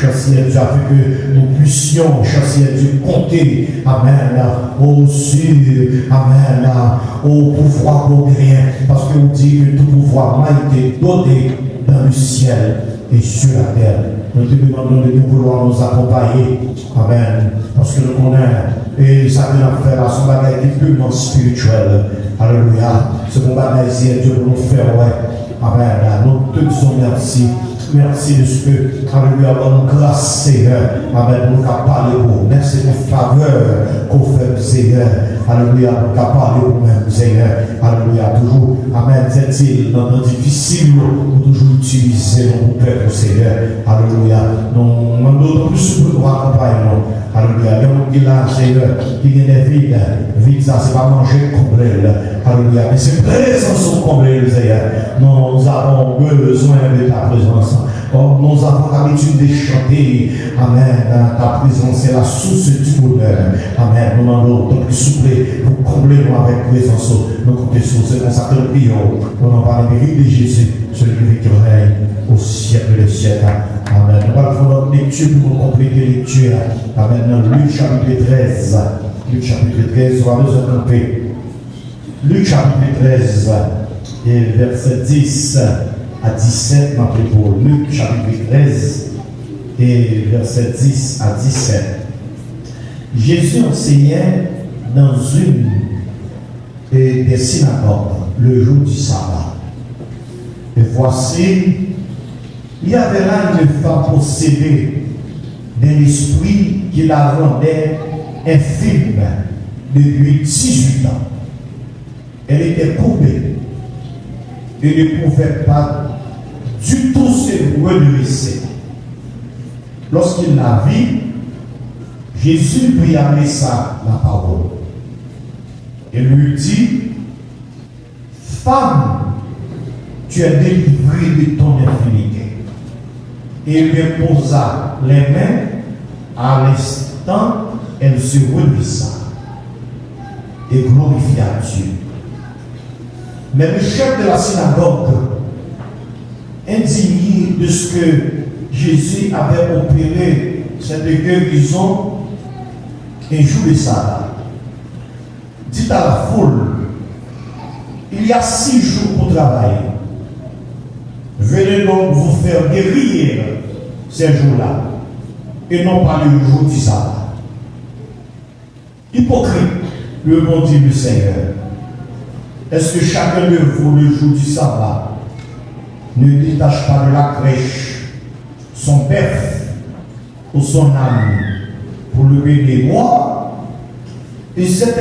cher Seigneur Dieu, afin que nous puissions, cher Seigneur Dieu, compter, amen, au sur, amen, au pouvoir glorien, parce que vous dit que tout pouvoir m'a été donné dans le ciel et sur la terre. Nous te demandons de nous vouloir nous accompagner, amen, parce que nous connaissons, et ça que nous faire à son bagage qui est purement spirituel. Alléluia. C'est mon bagage, Seigneur Dieu, pour nous faire, ouais. Amen. Nous te disons merci. Merci de ce que, alléluia, bonne grâce, Seigneur. Amen. Pour nous parler pour vous. Merci pour faveur qu'on fait, Seigneur. Alléluia. Pour nous parler pour nous-mêmes, Seigneur. Alléluia. Toujours, amen. C'est-il dans le difficile, pour toujours utiliser nos peuple, Seigneur. Alléluia. Nous demandons plus pour nous accompagner. Alléluia. Il y a un Seigneur, qui est vide. Vide, ça, c'est pas manger, combler. Alléluia. Mais c'est présence au combler, Seigneur. Nous avons besoin de ta présence. Nous avons l'habitude de chanter. Amen. Ta présence, c'est la source du bonheur. Amen. Nous demandons de plus souple pour combler nous avec présence. Nous comptons sur c'est comme ça que nous prions. Nous en parlons de Jésus, celui qui règne au siècle des siècles. Amen. Nous allons faire notre lecture pour compléter la lecture. Amen. Luc chapitre 13. Luc chapitre 13, on va nous occuper. Luc chapitre 13, et verset 10 à 17, notre pour Luc chapitre 13, et verset 10 à 17. Jésus enseignait dans une des synagogues le jour du sabbat. Et voici, il y avait là une femme possédée d'un esprit qui la rendait infirme depuis 18 ans. Elle était courbée et ne pouvait pas du tout se redresser. Lorsqu'il la vit, Jésus lui adressa la parole et lui dit: Femme, tu es délivrée de ton infirmité. Et il lui posa les mains. À l'instant, elle se redressa et glorifia Dieu. Mais le chef de la synagogue, indigné de ce que Jésus avait opéré cette guérison un jour de sabbat, dit à la foule: il y a 6 jours pour travailler. Venez donc vous faire guérir ces jours-là, et non pas le jour du sabbat. Hypocrite, lui répondit le Seigneur. Est-ce que chacun de vous, le jour du sabbat, ne détache pas de la crèche son bœuf ou son âne pour le bénir? Et cette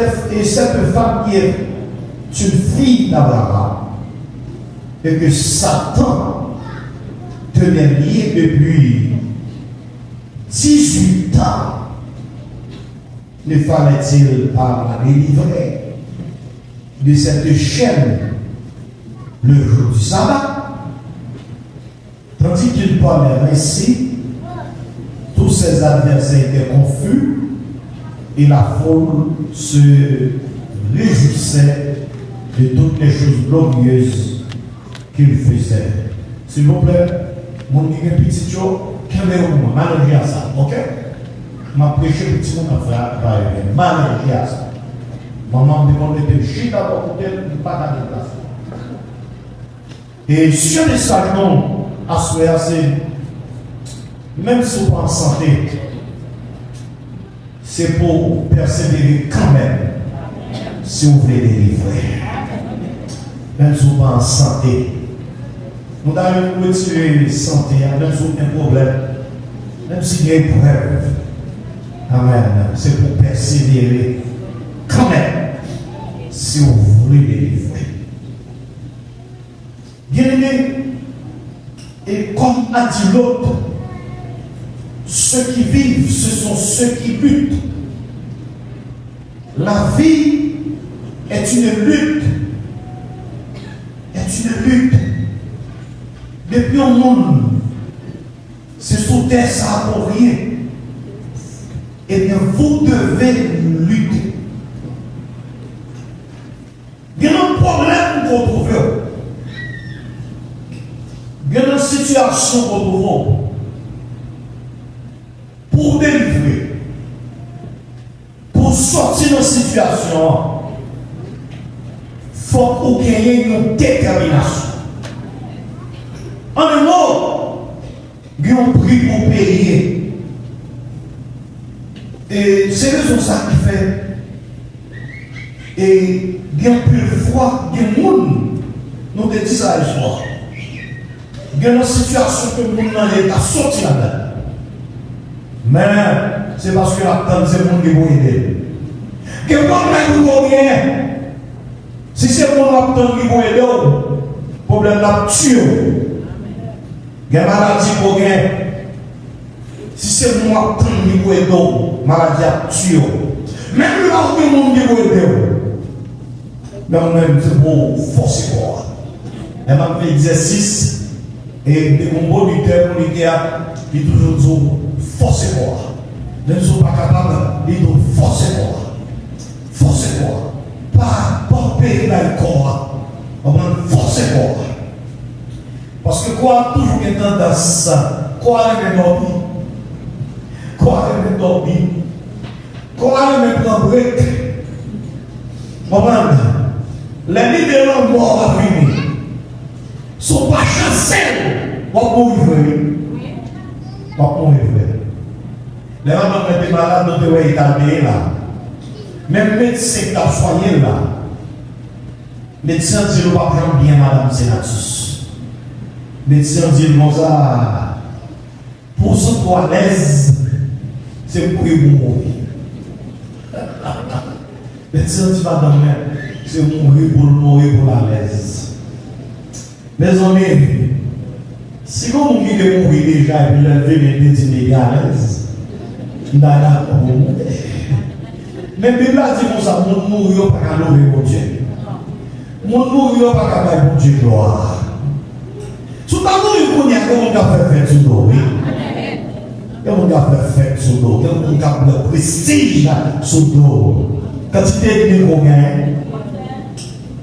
femme qui est une fille d'Abraham, et que Satan tenait lié depuis 18 ans, ne fallait-il pas la délivrer de cette chaîne le jour du sabbat? Tandis qu'il parlait ainsi, tous ses adversaires étaient confus et la foule se réjouissait de toutes les choses glorieuses qu'il faisait. S'il vous plaît, mon petit chose, qu'avez-vous m'allergie à ça, ok? Je vais prêcher petit monde à faire, m'allergie à ça. Maman me demande de chier d'abord pour qu'elle ne pas la déplacer. Et sur les salons, à souhait, même si vous êtes en santé, c'est pour persévérer quand même, si vous voulez délivrer. Même si vous êtes en santé. Nous allons retirer santé, même si vous avez un problème, même s'il y a une épreuve. Amen. C'est pour persévérer quand même, si vous voulez délivrer. Bien-aimé, et comme a dit l'autre, ceux qui vivent, ce sont ceux qui luttent. La vie est une lutte. Est une lutte. Depuis au monde, c'est sous terre ça pour rien. Eh bien, vous devez lutter. Il y a un problème que vous trouvez. Il y a une situation que vous trouvez. pour délivrer, pour sortir de la situation, il faut qu'on gagne une détermination. En un mot, il y a un prix pour payer. Et c'est raison ça qui fait. Et il y a un peu de foi, il y a un monde, nous te disons ça ce soir. Il y a une situation que le monde a sorti là-dedans. Mais c'est parce que la tante, c'est le monde qui va aider. Que le monde va rien. Si c'est le monde qui va aider, le problème là, tue. Il y a une maladie pour gagner. Si c'est le monde qui va aider, la maladie a tué. Même là où le monde qui va aider, mais même c'est pour forcer quoi. Elle m'a fait exercice. Et mon bon leader, il est toujours dit forcez moi. Ne sont pas capables, il dit forcez moi. Forcez moi. Pas payer dans le corps. Forcez moi. Parce que quoi, toujours une tendance, quoi, elle est dormi. Quoi, elle est dormi. Quoi, elle est prendre break. Comment? Les libéraux morts à venir. Sont pas chanceux. Pas pour vivre. Pas pour vivre. Les gens qui étaient malades, nous devons établir là. Même médecin qui a soigné là. Médecin dit nous pas bien madame sénatrice. Médecin dit nous ça. Pour se trouver à l'aise, c'est pour mourir. Médecin dit madame, c'est mourir pour la l'aise. Mes amis, si vous voulez mourir déjà et puis lever les dés illégales, il a là pour vous. Mais la Bible a dit comme ça, mon mourir pas qu'à louer mon Dieu. Mon mourir pas qu'à faire mon Dieu gloire. Si vous mourir, il y a quelqu'un qui a fait sur l'eau, oui. Quelqu'un qui a fait sur l'eau, quelqu'un qui a fait le prestige sur l'eau. Quantité de combien?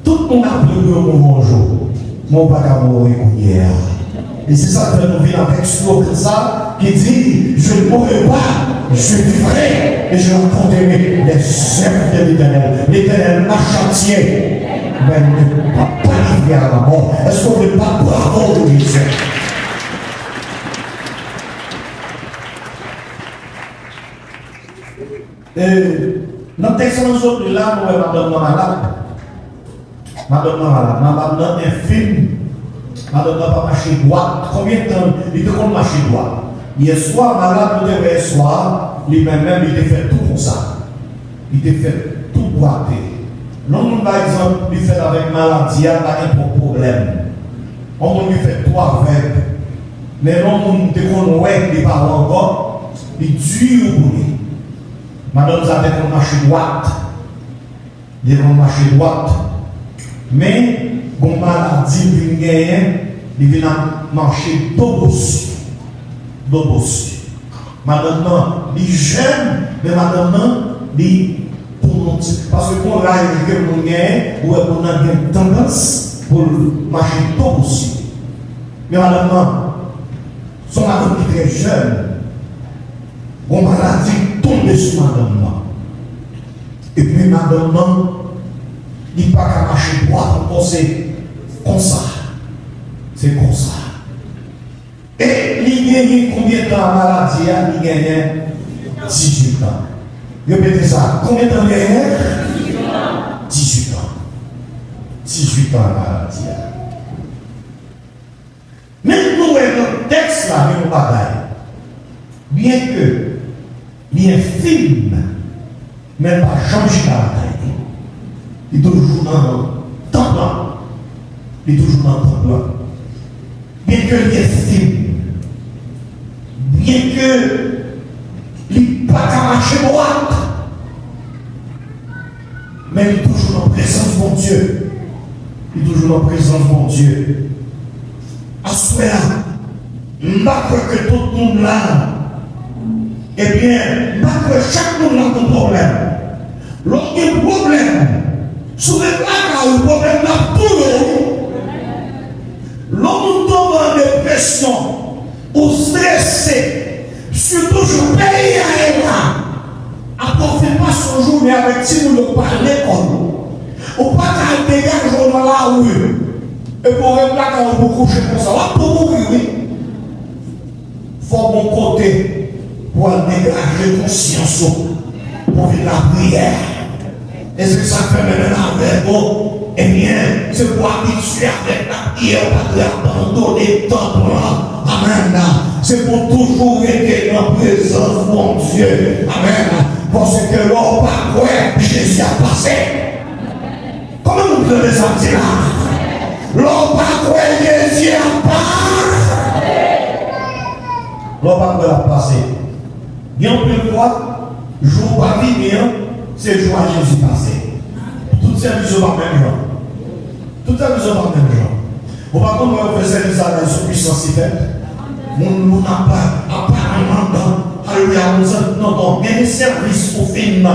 Tout le monde a pris le bonjour. Mon papa mourir hier. Et c'est ça que nous vivons avec ce comme ça, qui dit, je ne mourrai pas, je vivrai, et je raconterai les œuvres de l'Éternel. L'Éternel m'a chantier, mais ne va pas arriver à la mort. Est-ce qu'on ne veut pas bravo de Dieu? Dans le texte nous autres, là, nous avons malade. Madame n'a un film. Madame n'a pas marché droit. Combien de temps il te compte marcher droit? Hier soir, malade, le dernier soir, lui-même, il te fait tout comme ça. Il te fait tout boiter. Non, par exemple, il fait avec maladie, il n'y a pas de problème. On lui fait tout avec. Mais non, on te compte, ouais, il parle encore. Il dure pour lui. Madame n'a pas marché droite. Il a marché droite. Mais, bon maladie, il vient marcher d'obos. Madame, il est jeune, mais madame, il parce que pour la que vous gagnez, vous avez une tendance pour marcher d'obos. Mais madame, son madame qui est très jeune, bon maladie tombe sur madame. Et puis madame, il n'y a pas qu'à marcher droit, c'est comme ça. C'est comme ça. Et il gagne combien de temps la maladie? Il gagne 18 ans. Répétez ça. Combien de temps il gagne? 18 ans. 18 ans la maladie. Même nous, dans le texte là, nous bagaille. Bien que, bien film, même pas changer la bataille. Il est toujours dans le temps blanc. Il est toujours dans le temps blanc. Bien que l'estime, bien que il n'a pas qu'à marcher droite, mais il est toujours en présence de mon Dieu. Il est toujours en présence de mon Dieu. À ce moment-là, je ne crois que tout le monde là, eh bien, je crois que chaque monde a un problème. Lorsqu'il y a un problème, sur les plaques, il y a un problème là pour nous. L'homme tombe en dépression ou stressé, Surtout, je paye à elle là. Après, on ne fait pas son journée avec si nous ne parlons comme. On ne peut pas dégager dans la rue. Et pour être là, quand on peut coucher comme ça, on peut mourir, oui. Il faut mon côté pour dégager conscience pour vivre la prière. Et c'est ça que fait maintenant avec vous. Eh bien, c'est pour habituer avec la prière, pas abandonner le temple. Amen. C'est pour toujours être dans la présence de mon Dieu. Amen. Parce que l'homme pas quoi, Jésus a passé. Comment vous prenez ça là? L'homme pas quoi, Jésus a passé. L'homme pas quoi a passé. Bien plus quoi, jour pas bien, c'est jour à Jésus passé. Toutes ces visions par même genre. Toutes ces visions par même genre. Au par contre, on fait service à la puissance si faite. On n'a pas apparemment dans alléluia, non, il y a des services au film.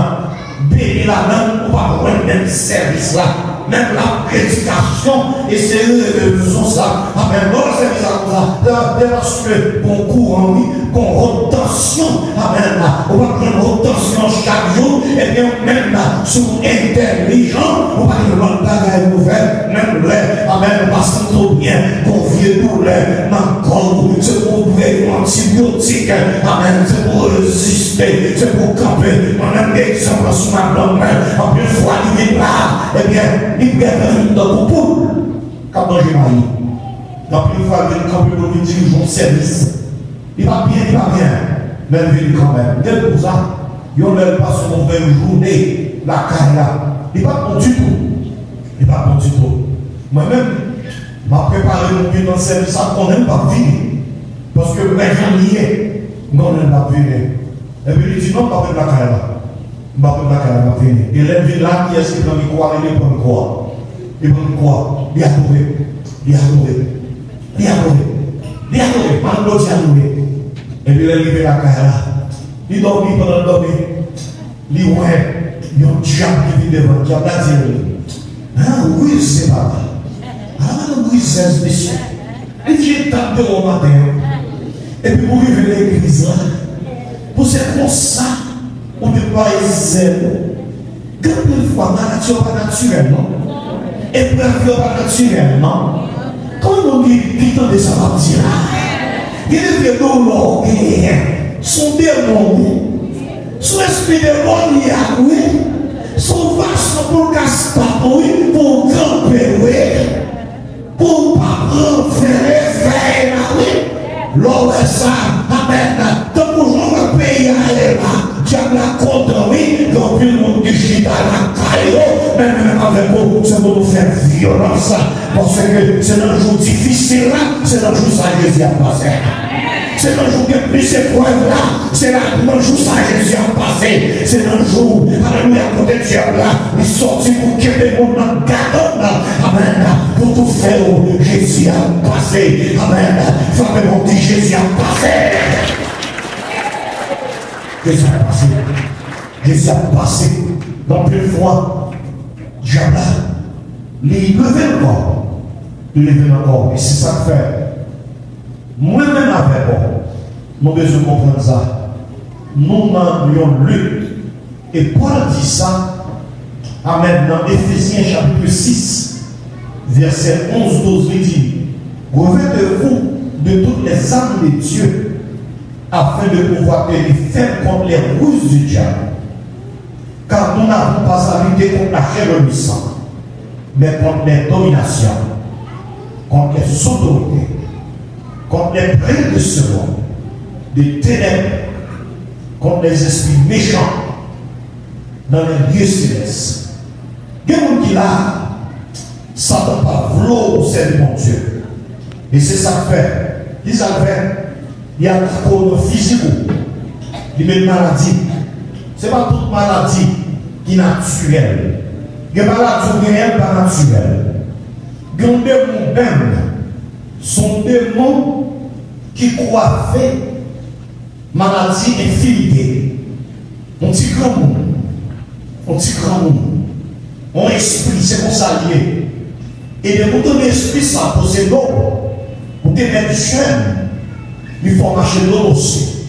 Béni la même, on va voir le même service là. Même la prédication, et c'est eux qui faisons ça. Amen. Non, le service à ça. Parce que qu'on court en lui, qu'on retention. Amen. On va prendre retention chaque jour. Et bien, même là, sous intelligent, on va dire l'autre bagaille nouvelle. Même là, amen, on va sentir bien, convier nous là, encore. C'est pour prendre antibiotique. Amen. C'est pour résister. C'est pour camper. On a des exemples sur ma blonde. En plus, fois, il est là. Eh bien, il y a un dans beaucoup quand j'ai marié. Donc, une fois qu'il campe pour lui dire un service, il va bien, mais il vient quand même. Dès pour ça, il n'y a pas son mauvais journée, la carrière. Il n'est pas bon du tout. Moi-même, je m'ai préparé mon pied dans le service, ça qu'on n'aime pas vivre. Parce que les gens y est, on n'aime pas vivre. Et puis il dit non, pas de la carrière. Et l'envie là qui est ce qu'on y croit, il prend quoi? Il prend quoi? Il a adoré. Et puis il est arrivé à la carrière. Il dormit pendant le dormir. Il ouais, il y a un diable qui vit devant, qui a dit, ah oui, c'est pas vrai. Ah oui, c'est spécial. Il dit, il tape au matin. Et puis pour arriver à l'église là, pour c'est comme ça. On ne peut pas zèle. Quand une fois, la nature n'est pas naturelle, non? Et puis la vie n'est pas naturelle, non? Quand on dit qu'il de ça va dire, il est de l'eau, son démon, son esprit de l'eau, il y a, oui, son vache pour casse pas, oui, pour grimper, oui, pour pas prendre, faire, oui. L'eau est ça, amen. Donc, bonjour, le pays à elle, diable la contre, oui, donc, le monde du chita, la caillou, même avec vous, c'est pour nous faire violence, parce que c'est un jour difficile, là, c'est un jour ça, Jésus a passé. C'est un jour de plus épreuve là, c'est un jour ça Jésus a passé. C'est un jour, alléluia, pour des diables là, il sortit pour qu'il y ait des gens dans le gardon là, amen, pour tout faire, Jésus a passé, amen. Famille dit Jésus a passé. Jésus a passé. Jésus a passé. Donc une fois, diable, il levait encore. Il levait encore. Et c'est ça que fait. Moi-même avec vous, nous devons comprendre ça. Nous avons une lutte. Et Paul dit ça, amen, dans Éphésiens chapitre 6, verset 11-12, il dit, revêtez-vous de toutes les armes de Dieu, afin de pouvoir tenir ferme contre les ruses du diable. Car nous n'avons pas à lutter contre la chair et le sang, mais contre les dominations, contre les autorités, contre les princes de ce monde, des ténèbres, contre les esprits méchants dans les lieux célestes. Il y a des gens qui là, Satan pas vouloir c'est mon Dieu. Et c'est ça que fait. Il y a un corps physique, il y a une maladie. Ce n'est pas toute maladie qui est naturelle. Il y a une maladie qui n'est pas naturelle. Il y a des démons sont des démons qui croient faire maladie infinité. On dit grand monde. On esprit, c'est pour ça lié. Et de vous donner esprit, ça possède l'eau. Pour te mettre du chêne, il faut marcher l'eau aussi.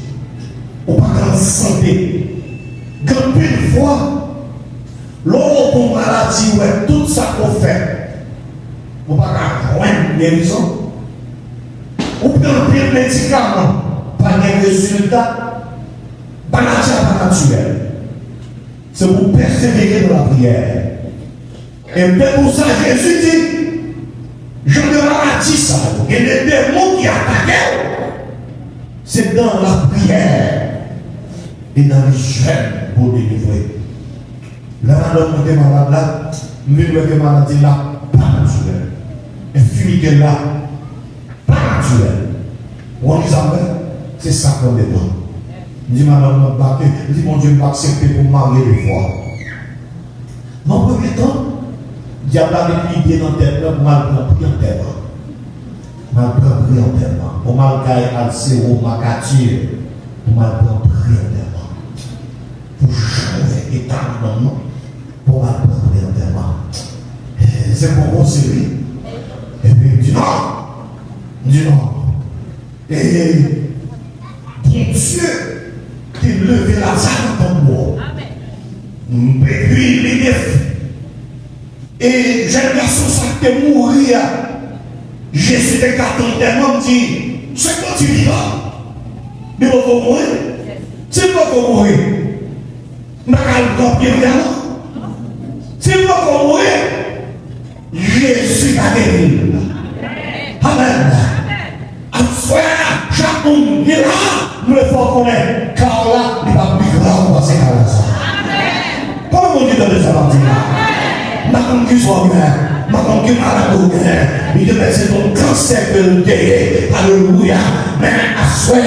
santé. Quand une fois, l'on pour maladie, ouais, tout ça qu'on fait, on ne va pas joindre une guérison. Ou bien un médicament, pas de résultat, pas naturel. C'est pour persévérer dans la prière. Et pour ça, Jésus dit, je ne maladie ça. Et les démons qui attaquent, c'est dans la prière et dans les jeûnes pour délivrer. La madame qui est malade là, mais la maladie là, pas naturelle. Infimité là, pas naturelle. On dit ça, c'est ça qu'on est dans. Dit madame, dit mon Dieu, m'a accepté pour marier les fois. Dans le premier temps, diable avait l'idée dans la tête pour mal prendre en terre. Mal prendre en terre. Pour mal gagner à zéro, ma cature. Pour mal prendre en terre. Pour changer état dans nous. Pour mal prendre en terre. C'est pour vous série. Et puis il dit non. Il dit non. Et bon Dieu, il levé la salle dans ton mot. Et puis il est et jeune garçon, ça te mourir. Jésus te gâteau tellement dit, c'est quand tu vivras. Mais on va mourir. C'est pas qu'on mourir. Ma calme bien évidemment. C'est pas qu'on mourir. Jésus a guéri. Amen. Après, chaque monde est là. Nous le faut connaître. Car là, il va plus grave dans ces cas-là. Comment on dit dans les avantages là? Ma conquête soit bien, ma conquête malade bien. Il devait être ton cancer que le guérir. Alléluia. Mais à soi,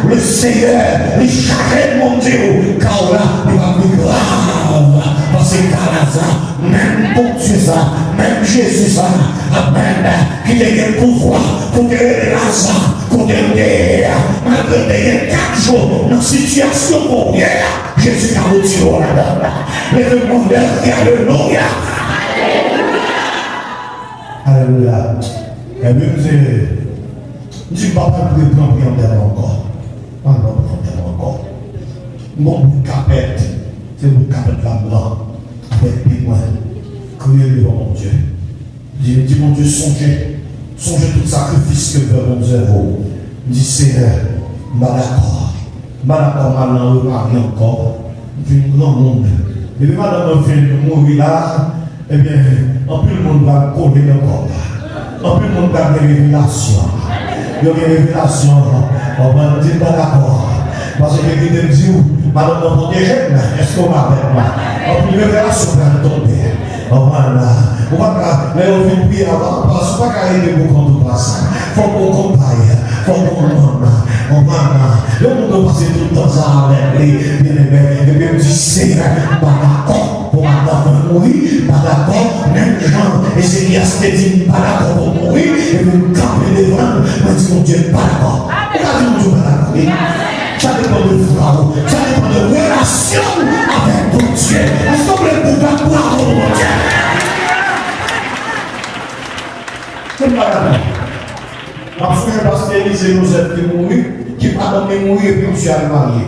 le Seigneur, il charge mon Dieu. Car là, il va plus grave. Parce que là, même pour Dieu ça, même Jésus ça, amen, qu'il ait le pouvoir pour guérir Lazare, pour guérir. Malgré 4 jours dans situation pour guérir, Jésus a retiré là-dedans. Les demandes, alléluia. Alléluia. Et puis, je dis, papa, vous pouvez prendre en terre encore. Pas en terre encore. Mon capette, c'est mon capette là blanc, avec pigment. Criez devant mon Dieu. Dis, mon Dieu, songez tout sacrifice que fait mon Dieu. Dis, Seigneur, d'accord, maintenant, remarier encore. Puis, grand monde. Et puis, madame, vient de mourir là. Eh bien, en plus le monde va coller le corps. En plus le monde va des révélations. Il y a des révélations. On va dire pas d'accord. Parce que quelqu'un me dit, madame, on protège, est-ce qu'on m'appelle moi? En plus, révélation va tomber. On va là. On va là. Mais on fait prier avant. Parce qu'on ne peut pas arriver pour qu'on nous passe. Il faut qu'on compagne. Il faut qu'on demande. On va là. Le monde doit passer tout le temps ça avec les bien-aimés. Et puis, on dit, Seigneur, pas d'accord. Pour madame mourir, pas d'accord, même Jean, et c'est qui dit pas d'accord pour mourir, et vous campez devant, mais dit mon Dieu, pas d'accord. Regardez mon Dieu, pas d'accord. Ça dépend de vous, ça dépend de relation avec ton Dieu. Est-ce qu'on peut vous faire bravo, mon Dieu? C'est pas d'accord. Ma frère, parce qu'Élisée Joseph qui est mourir, qui n'a pas donné mourir, et puis monsieur a marié.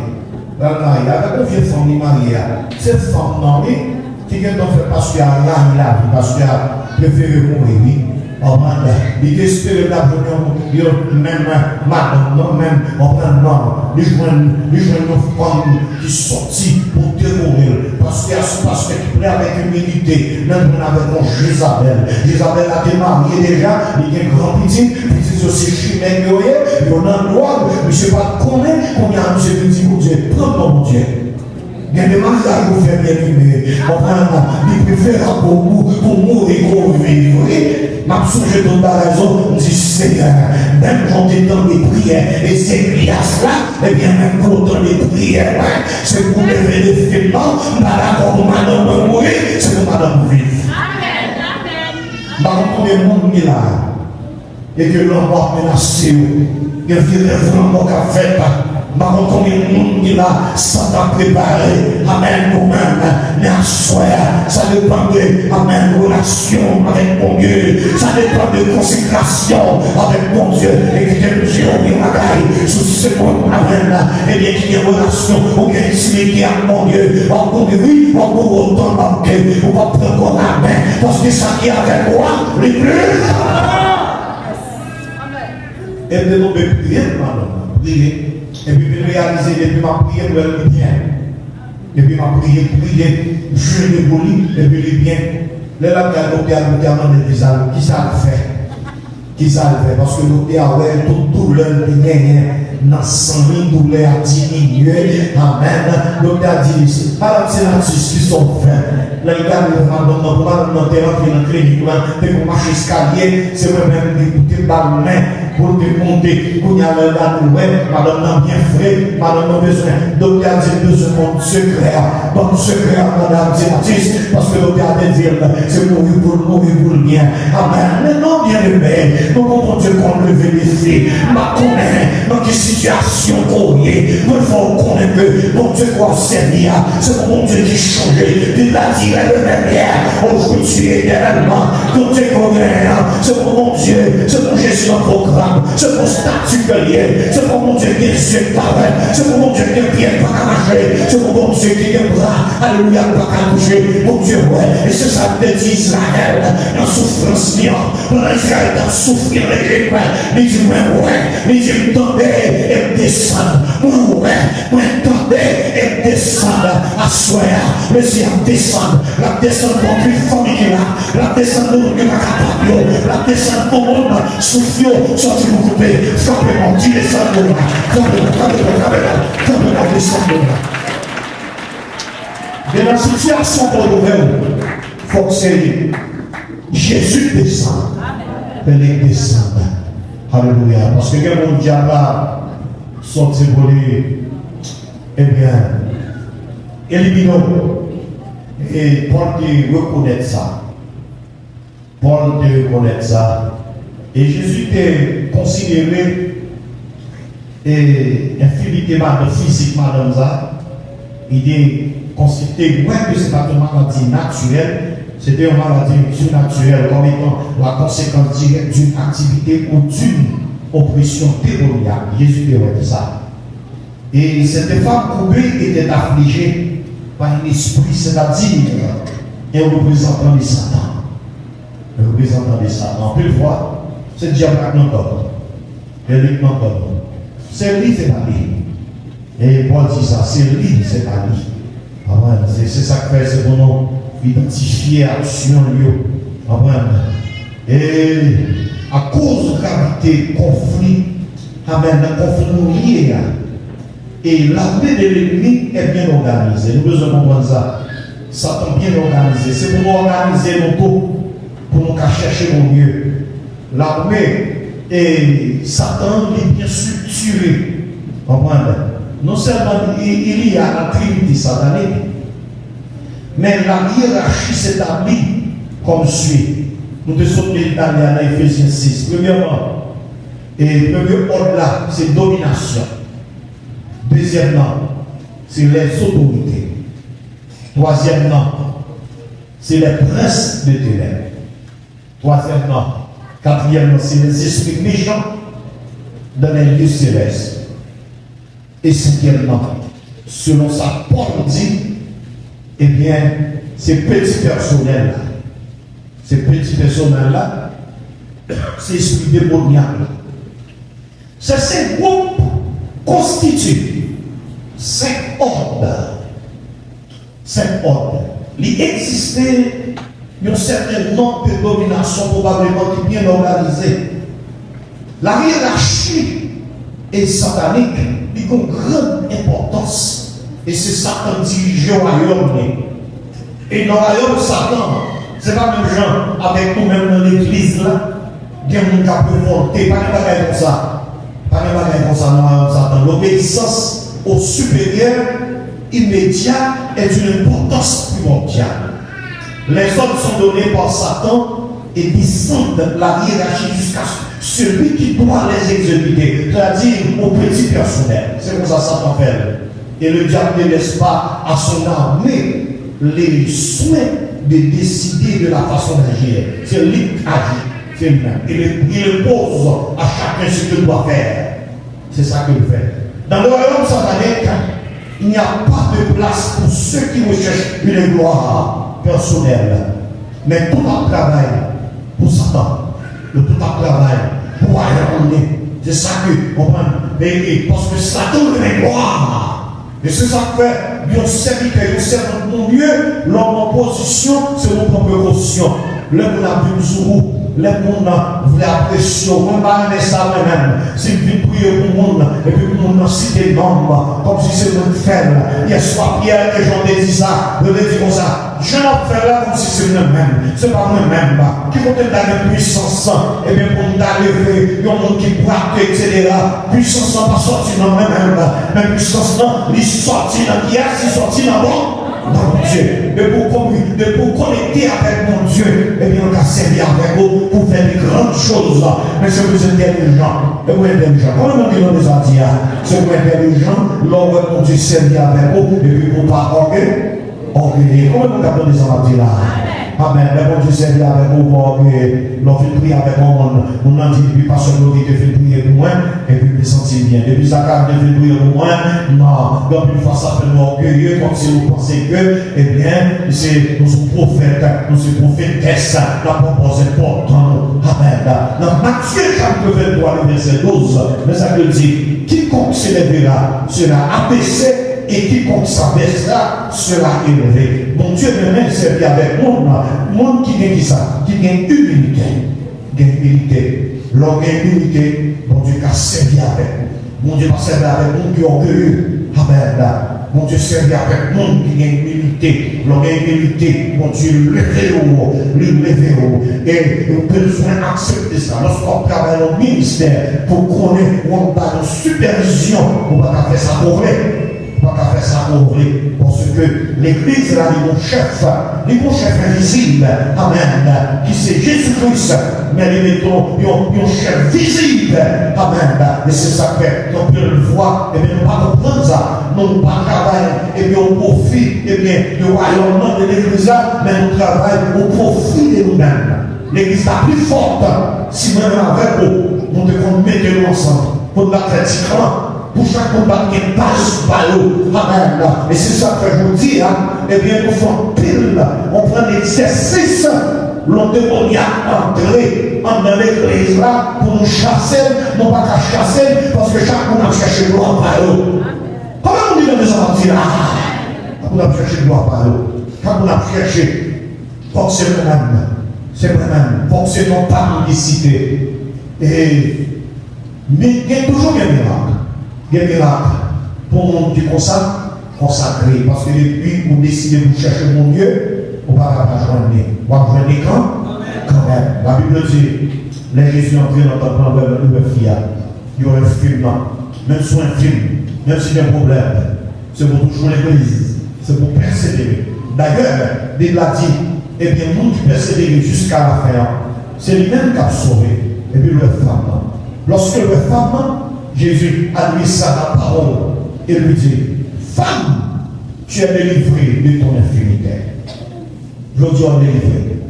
Avec une vieille femme mariée, cette femme mariée, qui est en fait parce qu'il y a rien là, parce qu'il a préféré mourir. Il espère la même madame, non, même en non, il joue une femme qui sortit pour terrorir, parce qu'il y a ce pasteur qui plaît avec humilité, même avec mon Jézabel. Jézabel a été mariée déjà, il y a un grand petit aussi chimèque, il y a un droit, mais je ne sais pas comment on a un petit mon Dieu, prends mon Dieu. Il y a des mariages qui font bien vivre. Il préfère pour mourir pour vivre. Ma j'ai toute la raison. On dit Seigneur, même quand tu es dans les prières, et c'est Elias là, et bien même pour dans les prières, c'est pour lever les filments, madame pour madame mourir, c'est pour madame vivre. Amen, amen. Par contre, combien de monde est là, et que l'homme va menacer, il y a vraiment qu'à faire. Par contre, combien de monde qui là, ça t'a préparé, amen, nous-mêmes, mais à soi, ça dépend de, amen, relation avec mon Dieu, ça dépend de consécration avec mon Dieu, et que Dieu oublie ma caille, sous ce monde, amen, et bien qu'il y ait relation, ou bien intimité avec mon Dieu, encore oui, encore autant manquer, on va prendre la main, parce que ça qui est avec moi, les plus. Et puis nous devons prier, madame, prier. Et puis réaliser, depuis ma prière, elle est bien. Depuis ma prière, je le poli, et puis il est bien. Là, là, il y a le qui ça le fait. Qui ça le fait? Parce que nous avons toute douleur qui gagne dans 100 000 douleurs à diminuer. Amen. Nous avons dit, alors c'est la justice qui sont faits. Là, il y a le madame, dans la clinique, pour marcher escalier, c'est vraiment d'écouter par main. Pour te monter, pour y aller là, madame n'a bien fait, madame n'a besoin. Donc, il y a besoin de mon secret. Mon secret, madame, c'est parce que l'autre a dit, c'est mourir pour le bien. Amen. Mais non, bien aimé, nous comprenons Dieu qu'on lève les filles. Ma connaît, dans quelle situation qu'on est. Nous devons connaître que mon Dieu doit servir. C'est mon Dieu qui change. Il a dit le même hier, aujourd'hui éternellement. Quand Dieu connaît, c'est mon Dieu, c'est mon Jésus en programme. C'est mon statut que lié, c'est pour mon Dieu qui est yeux pareil, c'est pour mon Dieu qui est pied pas marcher, c'est pour mon Dieu qui est bras, alléluia, pas bouger, mon Dieu, ouais, et c'est ça que dit Israël, dans souffrance, dans Israël, dans souffrir les Égyptiens, il dit, ouais, il dit, tendez et descendre, ouais, tendez et descendre, à soi, mais si à descendre, la descendre pour plus famille qui là, la descendre pour plus capable, la descendre pour monde, souffrir, si vous coupez, simplement, tirez ça de là. Simplement, descendez là. De la situation pour nous, il faut que c'est Jésus descend. Il descend. Alléluia. Parce que quand mon diable sont évolués, eh bien, éliminons. Et Paul de reconnaître ça. Paul de reconnaître ça. Et Jésus était considéré infinitément physiquement dans ça. Il est considéré, moins que ce n'est pas une maladie naturelle, c'était une maladie surnaturelle comme étant la conséquence directe d'une activité ou d'une oppression démoniaque. Jésus était ça. Et cette femme coupée était affligée par un esprit, c'est-à-dire un représentant de Satan. Un représentant de Satan. On peut le voir. C'est le diable qui nous donne. Et c'est lui, c'est pas lui. Et Paul dit ça, c'est lui, c'est pas lui. C'est ça que fait, c'est pour nous identifier l'action. Et à cause de gravité, conflit, amen, le conflit lié. Et l'armée de l'ennemi est bien organisée. Nous devons comprendre ça. Satan bien organisé. C'est pour nous organiser nos taux, pour nous chercher au mieux. L'armée et Satan est bien structuré. Comprenez? Non seulement il y a la trinité satanique, mais la hiérarchie s'établit comme suit. Nous devons aller dans Ephésiens 6. Premièrement, et premier ordre là, c'est domination. Deuxièmement, c'est les autorités. Troisièmement, c'est les princes de ténèbres. Troisièmement, quatrièmement, c'est les esprits méchants dans les lieux célestes. Et cinquièmement, selon ça, Paul dit, eh bien, ces petits personnels-là, ces esprits démoniaques-là, ces groupes constituent 5 ordres. 5 ordres. Il existait un certain nombre de dominations probablement qui bien organisées. La hiérarchie est satanique, il a une grande importance. Et c'est Satan dirigé au royaume. Et dans le royaume Satan, ce n'est pas même gens avec nous-mêmes dans l'église là, qui ont pu volter, pas de bagaille comme ça. Pas de bagaille comme ça dans le royaume Satan. L'obéissance au supérieur immédiat est d'une importance primordiale. Les ordres sont donnés par Satan et descendent la hiérarchie jusqu'à celui qui doit les exécuter, c'est-à-dire au petit personnel. C'est comme ça Satan fait. Et le diable ne laisse pas à son armée les soins de décider de la façon d'agir. C'est lui qui agit. C'est lui-même. Il pose à chacun ce qu'il doit faire. C'est ça qu'il fait. Dans le royaume satanique, il n'y a pas de place pour ceux qui recherchent une gloire personnelle. Mais tout un travail pour Satan. Le tout un travail pour aller en est. C'est ça que, comprend. Parce que Satan veut une gloire. Et c'est ça que fait, Dieu serviteur, Dieu servant de mon Dieu, l'homme en position, c'est mon propre caution. Le monde a vu nous, le monde voulait apprécier, on va aller ça même. C'est une prière pour le monde, et puis le monde a cité le nom, comme si c'était une fête. Hier soir, Pierre et Jean dit ça, je dis comme ça. Je n'ai fait là comme si c'était moi-même. Ce n'est pas moi-même. Qui compte dans la puissance, et bien pour nous arriver, il y a un monde qui braque, etc. Puissance n'a pas sorti dans moi-même. Mais puissance, non, il est sorti dans hier, il est sorti dans moi. Dans Dieu, de pour connecter avec mon Dieu, et bien on a servi avec vous pour faire de grandes choses. Mais c'est vous intelligent, et vous intelligent. Comment on dit dans les Antilles, c'est vous intelligent, l'homme mon Dieu servi avec vous, et puis pour pas orgueilleux. Comment on appelle les Antilles là? Amen. Mais bon Dieu servi avec vous pour que l'on fait prier avec moi. On a dit, puis pas seulement qui te fait prier pour moi, et puis me sentir bien. Depuis ça, quand je fait prier pour moi, non, donc une fois ça fait orgueilleux, comme si vous pensez que, eh bien, nous sommes prophètes, nous sommes prophétesses, la propose importante. Amen. Dans Matthieu chapitre 23, le verset 12, mais ça veut dire, quiconque s'élèvera sera abaissé, et quiconque s'abaissera sera élevé. Mon Dieu même servi avec monde qui gagne ça, qui gagne humilité. Humilité. L'homme gagne humilité, mon Dieu qui a servi avec nous. Mon Dieu va servir avec nous qui est orgueilleux. Amen. Mon Dieu servi avec monde qui gagne humilité. L'homme gagne humilité, mon Dieu levé haut. Et nous avons besoin d'accepter ça. Lorsqu'on travaille au ministère, pour connaître, on va dans supervision, on va faire ça pour vrai. Pas qu'à faire ça pour vrai, parce que l'église là, les bons chefs invisibles, amen, qui c'est Jésus-Christ, mais les mettons, ils ont chef visible, amen, et c'est ça que on peut le voir, et bien nous pas comprendre ça, nous pas travailler, et bien au profit, et bien du royaume de l'église là, mais nous travaillons au profit de nous-mêmes. L'église la plus forte, si nous sommes avec vous, nous devons mettre nous ensemble, pour la critique. Pour chaque combat qui passe par eux. Amen. Et c'est ça que je vous dis. Eh bien, nous faisons pile. On prend l'exercice. L'on démoniaque entrer dans l'église là pour nous chasser. Non pas qu'à chasser, parce que chaque monde a cherché gloire par eux. Comment on dit dans les Antilles là? Quand on a cherché gloire par eux. Quand on a cherché, forcez moi-même. C'est moi-même. Forcez non pas publicité. Et mais il y a toujours un miracle. Il y a un miracle pour le monde qui consacré. Parce que depuis vous décidez de chercher mon Dieu, on ne va pas joindre. On va joindre quand même. La Bible dit, les Jésus entrés dans ton plan de fille. Il y aura un film là. Même si un film, même si il y a un problème, c'est pour toujours l'église. C'est pour persévérer. D'ailleurs, Bible a dit, eh bien, nous qui persévérons jusqu'à la fin, c'est lui-même qui a sauvé. Et puis le femme. Lorsque le femme, Jésus a lui ça la parole et lui dit, femme, tu es délivrée de ton infirmité. Je dis on est délivré.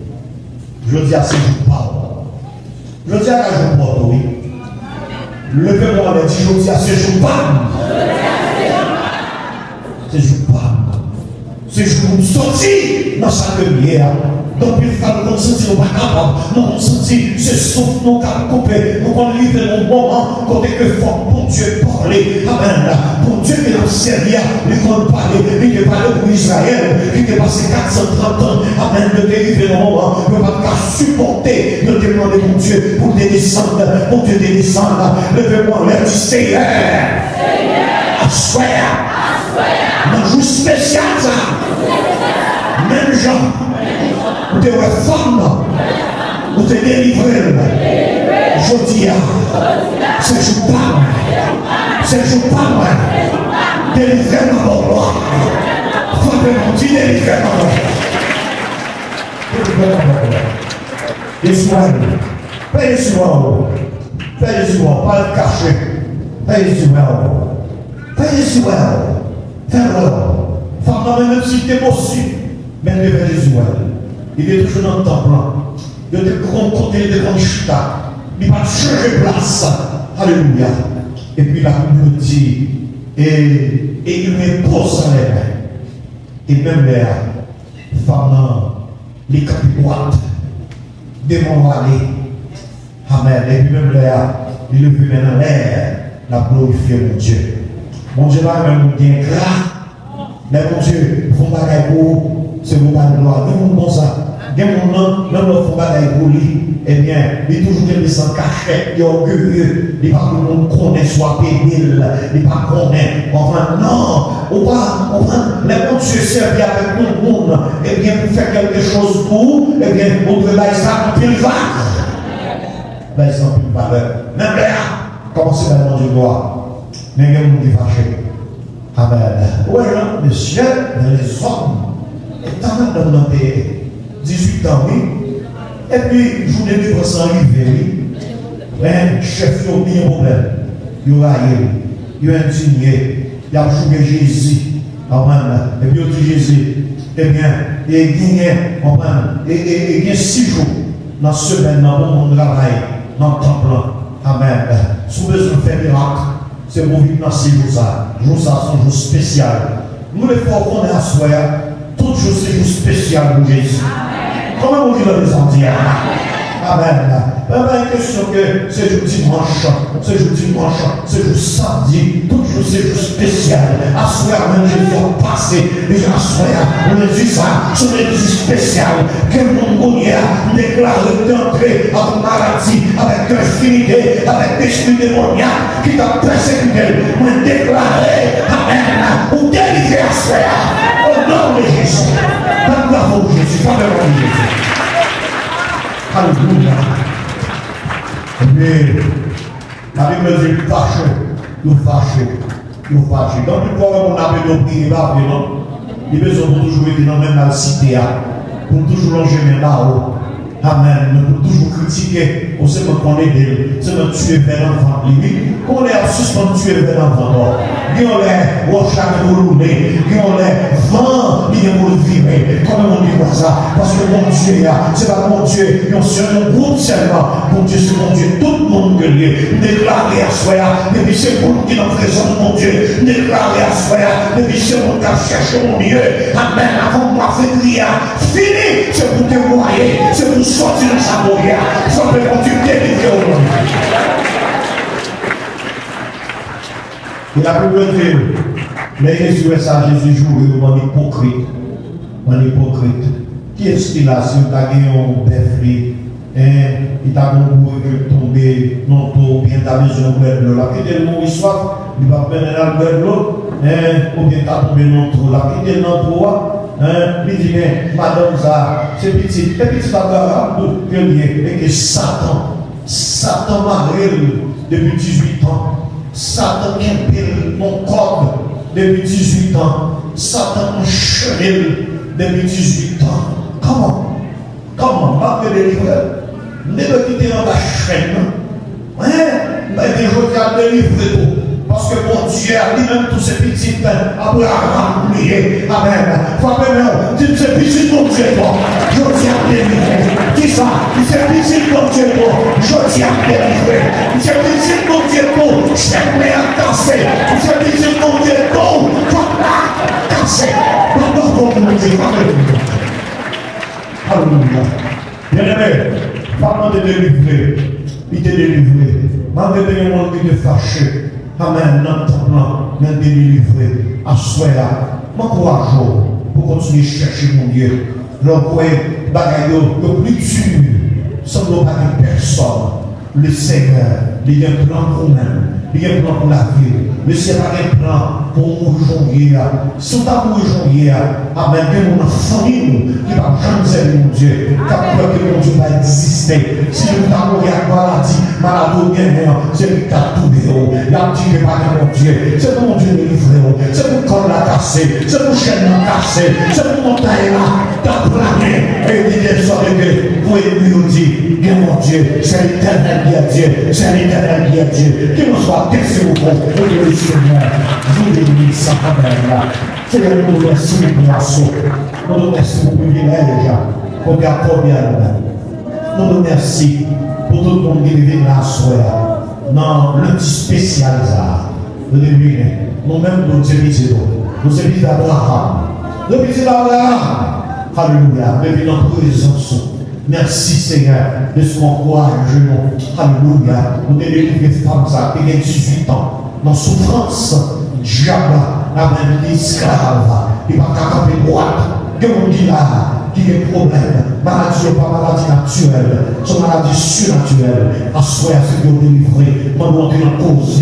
Je dis à ce jour parle. Je dis à ce jour parle, oui. Levez-moi les dit, je dis à ce jour parle. Ce jour parle. Ce jour sorti dans sa lumière. Donc, il faut nous sentir pas capable, nous sentir ce souffle, nous couper, nous allons livrer un moment, côté que faut pour Dieu parler, amen. Pour Dieu qui nous servi, il faut parler, il faut parler pour Israël, qui est passé 430 ans, amen, de délivrer un moment, il ne va pas supporter, de demander mon Dieu pour des descendre, pour Dieu des descendre, levez-moi l'air du Seigneur, assoir, un jour spécial, même gens. Ou te réforme, ou te délivrer. Je dis, c'est jour pas, c'est jour pas, délivrer ma gloire. Faut que mon Dieu délivrer ma gloire. Et sois, Fais Jésus, pas le cacher. Fais Jésus, fais Jésus, fais-le. Femme, même si c'était possible, même le Père Jésus, il est toujours dans le temple. Il est de grand côté, de grand chita. Il va changer de place. Alléluia. Et puis la communauté, et il me pose dans les mains. Et même les femmes, les capitoites, démons aller. Amen. Et puis même il est venu dans l'air, la glorifier mon Dieu. Mon Dieu là, même bien gras. Mais mon Dieu, font bagaille pour, c'est mon gloire. Des gens comme ça. Des gens même le font bagaille pour lui. Eh bien, il est toujours des sans cachette, il est orgueilleux, il n'est pas tout le monde connaît, soit pénible, il n'est pas connaît. Enfin, non, on va, les bons Dieu servent avec tout le monde. Eh bien, pour faire quelque chose pour vous, eh bien, on peut bailler ça en pile valeur. Bailler ça en pile valeur. Même là, commencez à demander gloire. Mais il y a des gens qui fâchent. Amen. Oui, le ciel, les hommes, étant même dans 18 ans, oui. Et puis, je vous délivre sans arriver, mais chef, il y a bien problème. Il y a il y a indigné, il y a joué Jésus. Et puis, il dit Jésus, eh bien, il y a gagné, il y a 6 jours dans la semaine, dans le monde de travail, dans le temple. Amen. Si vous besoin de faire miracle, c'est pour vivre dans ces jours-là. Jour ça, c'est un jour spécial. Nous, les fois qu'on est à soi, tout jour, c'est un jour spécial pour Jésus. Comment vous dites les Indiens? Amen. Pas une question que c'est jour dimanche, c'est jour dimanche, c'est jour samedi, tout jour c'est jour spécial. À soir, même Jésus a passé, déjà à soir, on a dit ça, c'est un jour spécial. Quel monde a déclaré d'entrer avec maladie, avec infirmité, avec esprit démoniaque qui t'a persécuté, on déclaré, amen, ou délivré à soir, au nom de Jésus. Pas de bravo Jésus, pas de bravo Jésus. Alléluia. Mais la Bible dit fâché, nous fâché. Donc, nous pouvons appeler nos prières, non? Il besoin pour toujours être dans la même cité, pour toujours longer mes là-haut. Amen. Pour toujours critiquer, on sait qu'on est d'elle, c'est de tuer vers l'enfant. On est suspend de tuer vers l'enfant. On est rochage pour rouler, on est vent, il est pour le vivre. Comment on dit ça? Parce que mon Dieu, c'est pas mon Dieu, c'est un groupe seulement. Mon Dieu, c'est mon Dieu, tout le monde que lui déclaré à soi, depuis c'est pour qui est en présence de mon Dieu, déclaré à soi, depuis c'est mon cas chercher mon Dieu. Amen. Avant moi, fait crier, fini, c'est pour témoigner, c'est pour sortir de sa bourrière, simplement tu délivrer au monde. Il a pu le dire, mais Jésus est ça, Jésus joue en hypocrite. En hypocrite. Qui est-ce qu'il a? Si on a gagné un bœuf, il t'a tombé dans ton bien ta maison de l'eau. La petite est mourir soif, il va mener la de l'eau, ou bien t'as tombé dans ton. La petite est dans toi. Il dit, mais madame, ça, c'est petit. Et petit, papa, que et que Satan m'a depuis 18 ans. Satan qui pile mon corps depuis 18 ans. Satan m'a chenille depuis 18 ans. Comment? Pas me délivrer. Ne me quitter dans la chaîne. Mais je vais délivrer tout. Parce que mon Dieu a dit même tous ces petits pains, Abraham oublié. Amen. Frère, dis ces petits mon Dieu, je tiens à délivrer. Dis ça, ces petits mon Dieu, je tiens à délivrer. Ces petits mon Dieu, j'aimerais à danser. Ces petits mon Dieu, je danser. Pardon pour mon Dieu. Alléluia. Bien-aimé, parlant de délivrer, il t'est délivré. Malgré le monde qui te fâché. Amen, notre plan, nous délivrer à soi. M'encourage pour continuer à chercher mon Dieu. L'envoie, bagaille, le plus dur, sans nous pas de personne. Le Seigneur, il y a un plan pour nous. Il y a un plan pour la vie. Le Seigneur a un plan pour nous janvier. Si on a pour janvier, amen, que mon famille qui va jamais mon Dieu, qui a peur que mon Dieu va exister. Si nous avons une maladie bien, c'est lui qui a tout déroulé. Il a dit que pas mon Dieu, c'est mon Dieu délivré. C'est pour qu'on l'a cassé. cassé, c'est pour chaîne cassé, c'est pour montagne là, d'applaner, et il est sorti que vous nous dit, bien mon Dieu, c'est l'éternel qui est Dieu, c'est l'éternel qui est Dieu, qu'il nous soit déçu au fond, et le Seigneur, vous bénisse sa famille là. Seigneur, nous nous remercions pour la sauce, nous nous remercions pour le privilège, pour garder bien nous nous remercions pour tout le monde qui vient là soir, dans le spécial ça. Nous-mêmes, nous servissons, nous servissons d'Abraham, nous servissons d'Abraham. Alléluia, depuis notre présence. Merci Seigneur de ce qu'on croit à genoux. Alléluia, nous devons délivrer femmes ça, qui est suffisant. Dans souffrance, diable, la même esclave, qui va taper droite, que l'on dit là. Qui a des problèmes, maladie ou pas maladie naturelle, son maladie surnaturelle, à soi, c'est que vous délivrez, maintenant que l'on cause,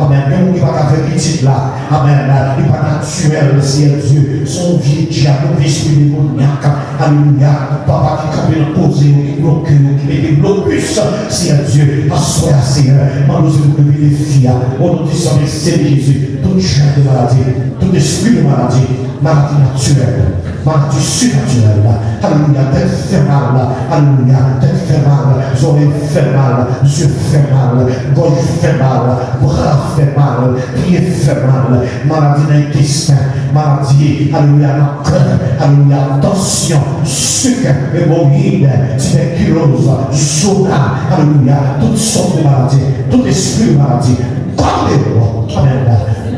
amen, même qui va faire petite là, amen, il n'est pas naturel, Seigneur Dieu, son vie diable, esprit démoniaque, alléluia, papa qui campe dans cause, qui bloque, qui met des blocus, Seigneur Dieu, à soi, Seigneur, maintenant c'est que les filles, au nom du Seigneur, c'est Jésus, toute chaîne de maladie, tout esprit de maladie, maladie naturelle, maladie surnaturelle, alléluia, tête fait mal, alléluia, tête fait mal, oreilles fait mal, yeux fait mal, gorge fait mal, bras fait mal, pied fait mal, maladie dans l'intestin, maladie, alléluia, dans le cœur, alléluia, tension, sucre, hémorroïde, tuberculose, soda, alléluia, toutes sortes de maladies, tout esprit de maladie, comme amen,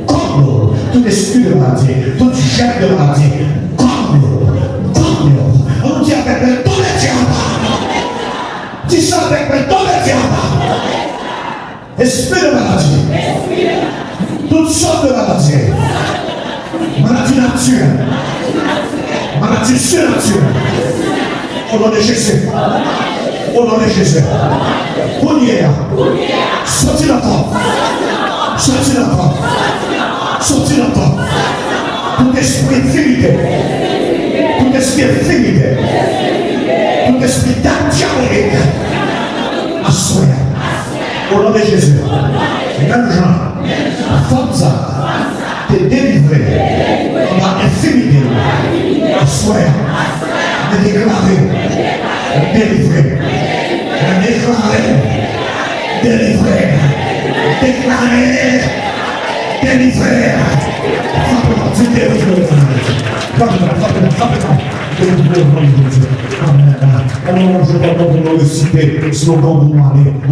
comme tout esprit de maladie, toute chaîne de maladie, on dit avec le ton de diable. Dis ça avec le ton de diable. Esprit de maladie. Toutes sortes de maladies. Maladie naturelle. Maladie surnaturelle. Au nom de Jésus. Au nom de Jésus. Poulière. Sortis l'enfant. Sortis l'enfant. Sortis l'enfant. Tout esprit infidélité. Tout esprit infidélité. Tout esprit diabolique. Assoya. Au nom de Jésus. Même Jean. Forza. T'es délivré. On a infidélité. Assoya. De déclarer. Délivré. Déclarer. Délivré. Déclarer. Délivré. Tu délivres. Alors, je vais vous réciter le slogan de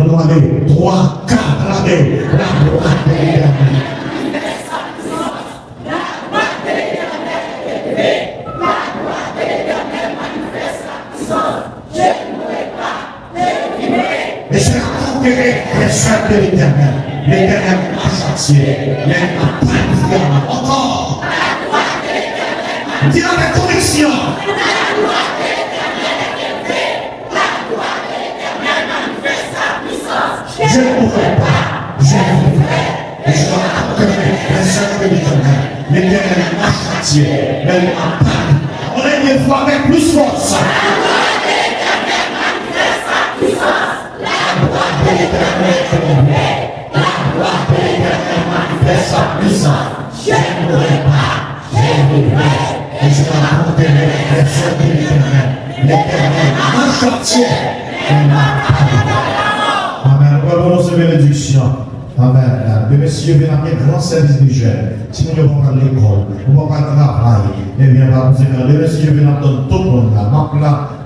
nous aller. 3, 4, allez. La gloire de l'éternel. Et c'est la conquérir les soins de l'éternel. L'éternel a châtié. L'éternel a planifié. Encore. Dis avec conviction. Je ne mourrai pas. Je vivrai. Et je dois conquérir les soins de l'éternel. L'éternel a châtié. Mais il a planifié. On est une fois avec plus force. Sa puissance, je ne mourrai pas, je vivrai, et je raconterai les choses de l'éternel. L'éternel m'a chantier, et m'a Amen. Nous avons bénédiction. Amen. Mais si je viens à un grand service des jeunes, si nous ne vont pas à l'école, nous ne vont pas au travail, eh bien, mais si je viens à tout le monde, là,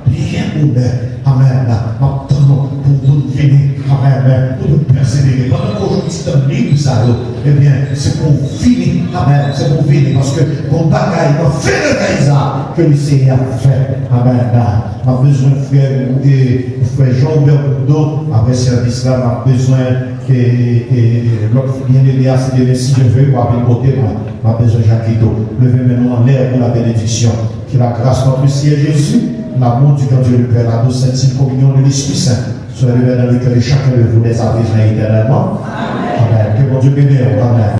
bien ouvert. Amen. Maintenant, pour vous venir, amen, pour vous persévérer. Pendant qu'aujourd'hui c'est un livre, ça, eh bien, c'est pour finir. Amen. C'est pour finir. Parce que mon bagaille, mon fait de ça que le Seigneur a fait. Amen. On a besoin de frère Jean-Hubert Boudot, après ce service là, on a besoin que l'autre bien-aimé a cité si je veux, pour avoir côté, on a besoin de Jacquito. Levez maintenant en l'air pour la bénédiction. Que la grâce de notre Seigneur Jésus, l'amour du Dieu le Père, la douce sainte communion de l'Esprit Saint, soit levé dans le cœur de chacun de vous, les avis éternellement. Amen. Que mon Dieu bénisse. Amen.